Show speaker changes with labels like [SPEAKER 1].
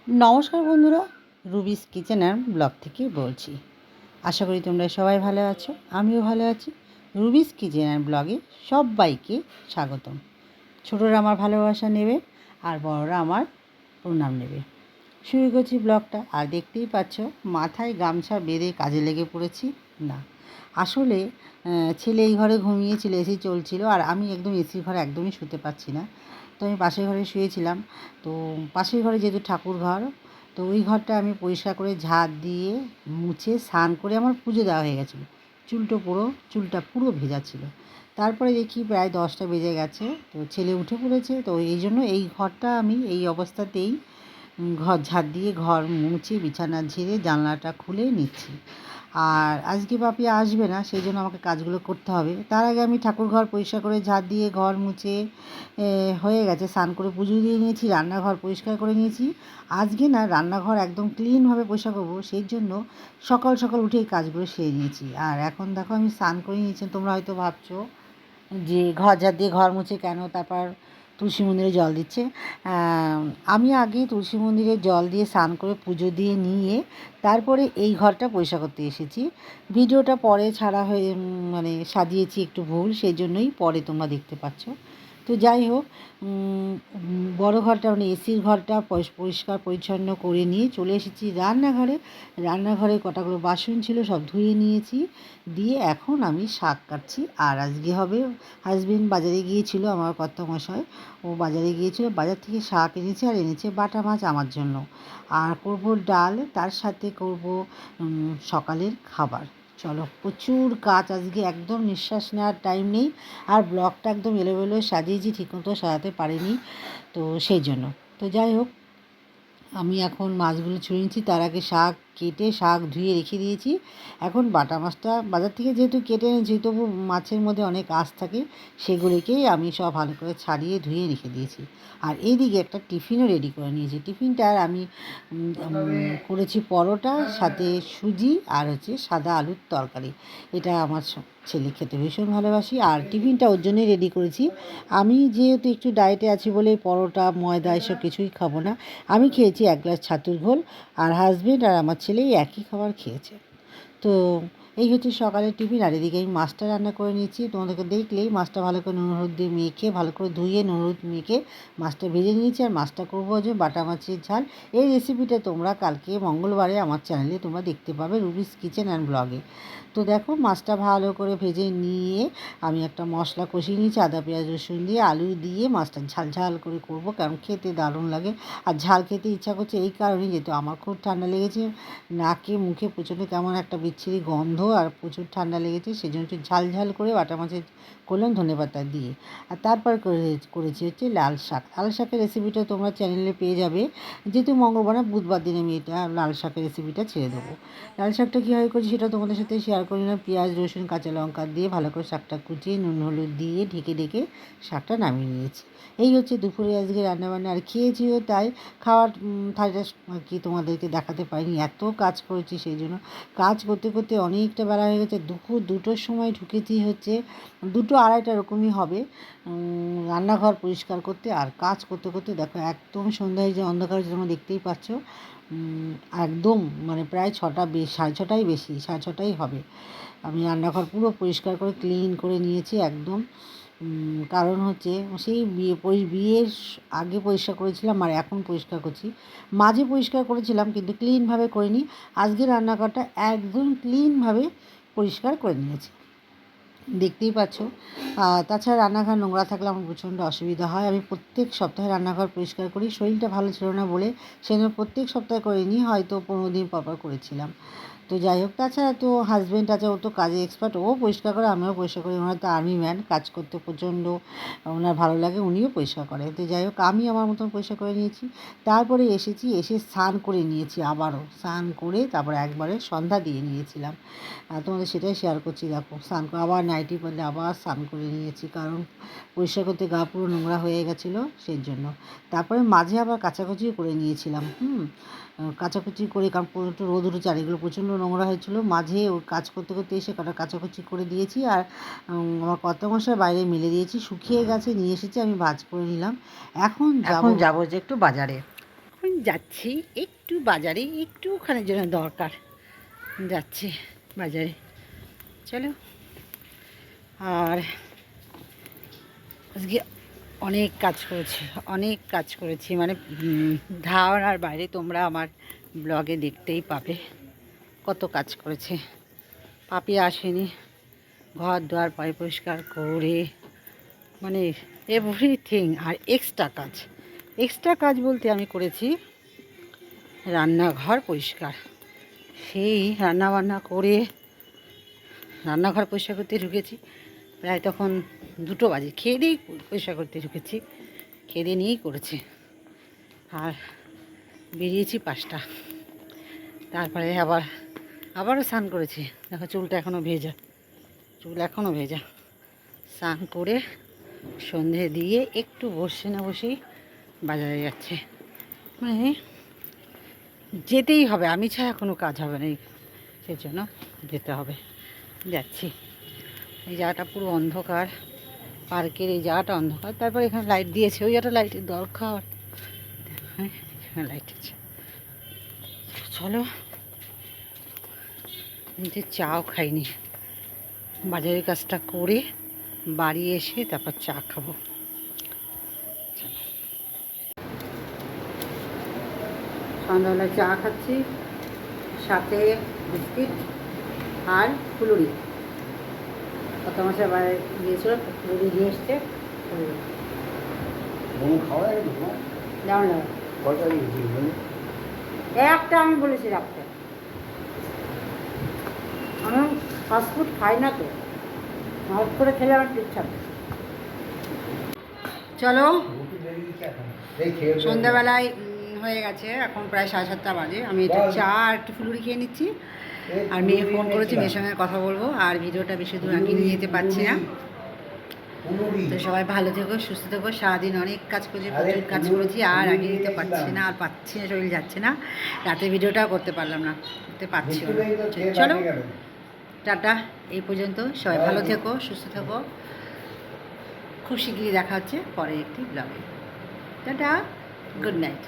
[SPEAKER 1] নমস্কার বন্ধুরা, রুবিস kitchen and blog থেকে বলছি। আশা করি তোমরা সবাই ভালো আছো, আমিও ভালো আছি। রুবিস কিচেন অ্যান্ড ব্লগে সবাইকে স্বাগতম। ছোটরা আমার ভালোবাসা নেবে আর বড়রা আমার প্রণাম নেবে। শুরু করছি ব্লগটা। আর দেখতেই পাচ্ছ, মাথায় গামছা বেঁধে কাজে লেগে পড়েছি। না, আসলে ছেলে এই ঘরে ঘুমিয়েছিল, এসি চলছিল, আর আমি একদম এসির ঘরে একদমই শুতে পারছি না। তো আমি পাশের ঘরে শুয়েছিলাম। তো পাশের ঘরে যেহেতু ঠাকুর ঘর, তো ওই ঘরটা আমি পরিষ্কার করে ঝাড় দিয়ে মুছে স্নান করে আমার পুজো দেওয়া হয়ে গেছিলো। চুলটা পুরো ভেজা ছিল। তারপরে দেখি প্রায় 10টা বেজে গেছে, তো ছেলে উঠে পড়েছে। তো এই জন্য এই ঘরটা আমি এই অবস্থাতেই ঘর ঝাড় দিয়ে ঘর মুছে বিছানা ঝেড়ে জানলাটা খুলে নিচ্ছি। আর আজকে বাপি আসবে না, সেই জন্য আমাকে কাজগুলো করতে হবে। তার আগে আমি ঠাকুর ঘর পরিষ্কার করে ঝাড় দিয়ে ঘর মুছে হয়ে গেছে, স্নান করে পুজো দিয়ে নিয়েছি, রান্নাঘর পরিষ্কার করে নিয়েছি। আজকে না রান্নাঘর একদম ক্লিনভাবে পরিষ্কার করবো, সেই জন্য সকাল সকাল উঠে এই কাজগুলো সেরে নিয়েছি। আর এখন দেখো আমি স্নান করে নিয়েছি। তোমরা হয়তো ভাবছো যে ঘর ঝাড় দিয়ে ঘর মুছে কেন তারপর তুলসী মন্দিরে জল দিচ্ছে। আমি আগে তুলসী মন্দিরে জল দিয়ে স্নান করে পুজো দিয়ে নিয়ে তারপরে এই ঘরটা পরিষ্কার করতে এসেছি। ভিডিওটা পরে ছাড়া হয়ে মানে সাজিয়েছি একটু ভুল, সেই জন্যই পরে তোমরা দেখতে পাচ্ছ। তো যাই হোক, বড় ঘরটা মানে এসির ঘরটা পরিষ্কার পরিচ্ছন্ন করে নিয়ে চলে এসেছি রান্নাঘরে। রান্নাঘরে কটাগুলো বাসন ছিল, সব ধুয়ে নিয়েছি। দিয়ে এখন আমি শাক কাটছি। আর আজকে হবে, হাজবেন্ড বাজারে গিয়েছিল, আমার কর্তামশাই, ও বাজারে গিয়েছিল, বাজার থেকে শাক এনেছে আর এনেছে বাটা মাছ আমার জন্য। আর করব ডাল, তার সাথে করব সকালের খাবার। চলো, প্রচুর কাজ আজকে, একদম নিঃশ্বাস নেওয়ার টাইম নেই। আর ব্লগটা একদম এলোমেলো সাজিয়েছি, ঠিকমতো সাজাতে পারিনি, তো সেই জন্য। তো যাই হোক, আমি এখন মাছগুলো ছুঁয়ে নিচ্ছি। তার আগে শাক কেটে শাক ধুয়ে রেখে দিয়েছি। এখন বাটা মাছটা বাজার থেকে যেহেতু কেটে এনেছি, তবু মাছের মধ্যে অনেক আঁশ থাকে, সেগুলিকেই আমি সব ভালো করে ছাড়িয়ে ধুয়ে রেখে দিয়েছি। আর এইদিকে একটা টিফিনও রেডি করে নিয়েছি। টিফিনটার আমি করেছি পরোটা, সাথে সুজি আর সাদা আলুর তরকারি। এটা আমার ছেলে খেতে ভীষণ ভালোবাসি, আর টিফিনটা ওর জন্যই রেডি করেছি। আমি যেহেতু একটু ডায়েটে আছি বলে পরোটা ময়দা এসব কিছুই খাবো না। আমি খেয়েছি 1 গ্লাস ছাতুর ঘোল, আর হাজবেন্ড আর আমার ছেলে একই খাবার খেয়েছে। তো এই হচ্ছে সকালের টিফিন। আর এদিকে আমি মাছটা রান্না করে নিচ্ছি। তোমাদেরকে দেখলেই মাছটা ভালো করে নুন হলুদ দিয়ে মেখে, ভালো করে ধুয়ে নুন হলুদ মেখে মাছটা ভেজে নিয়েছি। আর মাছটা করবো যে বাটা মাছের ঝাল। এই রেসিপিটা তোমরা কালকে মঙ্গলবারে আমার চ্যানেলে তোমরা দেখতে পাবে, রুবিস কিচেন অ্যান্ড ব্লগে। তো দেখো, মাছটা ভালো করে ভেজে নিয়ে আমি একটা মশলা কষিয়ে নিয়েছি, আদা পেঁয়াজ রসুন দিয়ে, আলু দিয়ে মাছটা ঝাল ঝাল করে করব, কারণ খেতে দারুণ লাগে। আর ঝাল খেতে ইচ্ছা করছে এই কারণে, যেহেতু আমার খুব ঠান্ডা লেগেছে, নাকে মুখে প্রচণ্ড কেমন একটা বিচ্ছিরি গন্ধ, আর প্রচুর ঠান্ডা লেগেছে, সেই জন্য একটু ঝাল ঝাল করে বাটা মাছের করলাম ধনেপাতা দিয়ে। আর তারপর করেছি লাল শাক। লাল শাকের রেসিপিটা তোমরা চ্যানেলে পেয়ে যাবে, যেহেতু মঙ্গলবার না বুধবার দিন আমি এটা লাল শাকের রেসিপিটা ছেড়ে দেবো। লাল শাকটা কীভাবে করছি সেটা তোমাদের সাথে শেয়ার করি না। পেঁয়াজ রসুন কাঁচা লঙ্কা দিয়ে ভালো করে শাকটা কুচিয়ে নুন হলুদ দিয়ে ঢেকে ঢেকে শাকটা নামিয়ে নিয়েছি। এই হচ্ছে দুপুরে আজকে রান্নাবান্না। আর খেয়েছিও তাই। খাওয়ার থালিটা আর কি তোমাদেরকে দেখাতে পারিনি, এত কাজ করেছি, সেই জন্য কাজ করতে করতে অনেকটা বেলা হয়ে গেছে। দুপুর 2টোর সময় ঢুকেছি, হচ্ছে 2টো আড়াইটা এরকমই হবে, রান্নাঘর পরিষ্কার করতে। আর কাজ করতে করতে দেখো একদম সন্ধ্যা হয়ে যে অন্ধকার, তোমরা দেখতেই পাচ্ছ। একদম মানে প্রায় 6টা, 6:30টাই বেশি, 6:30টাই হবে। আমি রান্নাঘর পুরো পরিষ্কার করে ক্লিন করে নিয়েছি একদম। কারণ হচ্ছে সেই বিয়ের আগে পরিষ্কার করেছিলাম আর এখন পরিষ্কার করছি। মাঝে পরিষ্কার করেছিলাম কিন্তু ক্লিনভাবে করিনি। আজকে রান্নাঘরটা একদম ক্লিনভাবে পরিষ্কার করে নিয়েছি, দেখতেই পাচ্ছ। তাছাড়া রান্নাঘর নোংরা থাকলে আমার প্রচণ্ড অসুবিধা হয়। আমি প্রত্যেক সপ্তাহে রান্নাঘর পরিষ্কার করি। শরীরটা ভালো ছিল না বলে সেজন্য প্রত্যেক সপ্তাহে করিনি, হয়তো 15 দিন পর করেছিলাম। তো যাই হোক, তাছাড়া তো হাজব্যান্ড আছে, ও তো কাজে এক্সপার্ট, ও পরিষ্কার করে, আমিও পরিষ্কার করি। ওনার তো আর্মি ম্যান, কাজ করতে প্রচণ্ড ওনার ভালো লাগে, উনিও পরিষ্কার করে। তো যাই হোক, আমি আমার মতন পরিষ্কার করে নিয়েছি। তারপরে এসে স্নান করে নিয়েছি, আবারও স্নান করে তারপরে একবারে সন্ধ্যা দিয়ে নিয়েছিলাম। তোমাদের সেটাই শেয়ার করছি। দেখো, স্নান করে আবার নাইটি পরলে আবার স্নান করে নিয়েছি, কারণ পরিষ্কার করতে গা পুরো নোংরা হয়ে গেছিলো, সেই জন্য। তারপরে মাঝে আবার কাচাকুচিও করে নিয়েছিলাম। কাচাকুচি করে, কারণ একটু রোদ উঠেছে আর এগুলো প্রচণ্ড নোংরা হয়েছিলো। মাঝে ওই কাজ করতে করতে এসে কটা কাচাকুচি করে দিয়েছি। আর আমার কর্তামশাই বাইরে মেলে দিয়েছি, শুকিয়ে গেছে, নিয়ে এসেছি, আমি ভাঁজ করে নিলাম। এখন যাব যে একটু বাজারে। এখন যাচ্ছি একটু বাজারে, একটুখানির জন্য দরকার, যাচ্ছি বাজারে, চলো। আর আজকে অনেক কাজ করেছি, মানে ধারণার বাইরে। তোমরা আমার ব্লগে দেখতেই পাবে কত কাজ করেছে। পাপি আসেনি, ঘর দুয়ার পরিষ্কার করে, মানে এভরিথিং। আর এক্সট্রা কাজ বলতে আমি করেছি রান্নাঘর পরিষ্কার। সেই রান্নাবান্না করে রান্নাঘর পরিষ্কার করতে ঢুকেছি, প্রায় তখন 2টো বাজে। খেয়ে দিয়েই পরিষ্কার করতে ঢুকেছি, খেয়ে দিয়ে নিয়েই করেছি। আর বেরিয়েছি 5টা। তারপরে আবারও স্নান করেছি। দেখো চুলটা এখনও ভেজা। স্নান করে সন্ধে দিয়ে একটু বসেই বাজারে যাচ্ছে। মানে যেতেই হবে, আমি ছাড়া কোনো কাজ হবে না, সেজন্য যেতে হবে। যাচ্ছি। এই জায়গাটা পুরো অন্ধকার, পার্কের এই জায়গাটা অন্ধকার। তারপর এখানে লাইট দিয়েছে, ওই জায়গাটা লাইটের দরকার। হ্যাঁ, এখানে লাইট আছে। চলো, নিজে চাও খাইনি, বাজারের কাজটা করে বাড়ি এসে তারপর চা খাবো। সন্ধ্যাবেলায় চা খাচ্ছি, সাথে বিস্কিট আর ফুলুরি। কত মাসে বাইরে গিয়েছিল, ফুলুরি দিয়ে এসছে। একটা আমি বলেছি রাখতে, আমি ফাস্টফুড খাই না তো, হট করে খেলে আমার ঠিক থাকে। চলো, সন্ধ্যাবেলায় হয়ে গেছে, এখন প্রায় 7:30 বাজে। আমি একটু চা আর একটু ফুলুরি খেয়ে নিচ্ছি। আর মেয়ে ফোন করেছি, মেয়ের সঙ্গে কথা বলবো। আর ভিডিওটা বেশি দূর আগে নিয়ে যেতে পারছি না। তো সবাই ভালো থেকো, সুস্থ থেকো। সারাদিন অনেক কাজ করেছি, প্রচুর কাজ করেছি, আর আগে নিতে পারছি না, শরীর যাচ্ছে না। রাতে ভিডিওটাও করতে পারছি না। চলো, টাটা, এই পর্যন্ত। সবাই ভালো থেকো, সুস্থ থেকো। খুব শীঘ্রই দেখা হচ্ছে পরে একটি ব্লগে। Tata, good night.